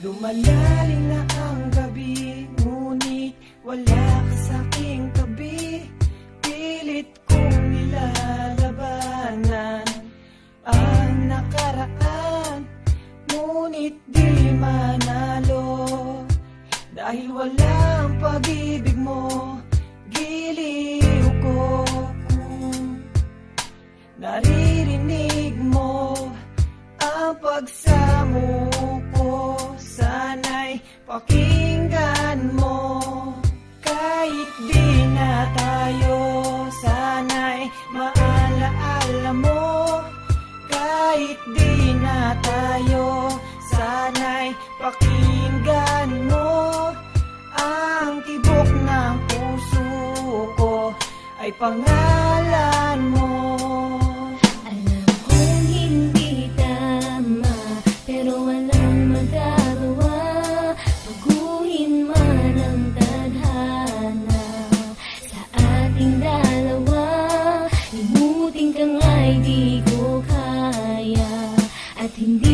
Lumalalim na ang gabi, ngunit wala ka sa aking tabi. Pilit kong nilalabanan ang nakaraan, ngunit di manalo. Dahil walang pag-ibig mo, giliw ko. Kung naririnig mo ang pagsamo ko, sana'y pakinggan mo. Kahit di na tayo, sana'y maalaala mo. Kahit di na tayo, sana'y pakinggan mo. Ang tibok ng puso ko ay pangalan mo. Alam kong hindi tama, pero walang magagawa. Baguhin man ang tadhana sa ating dalawa. Limutin ka nga'y di ko kaya, at hindi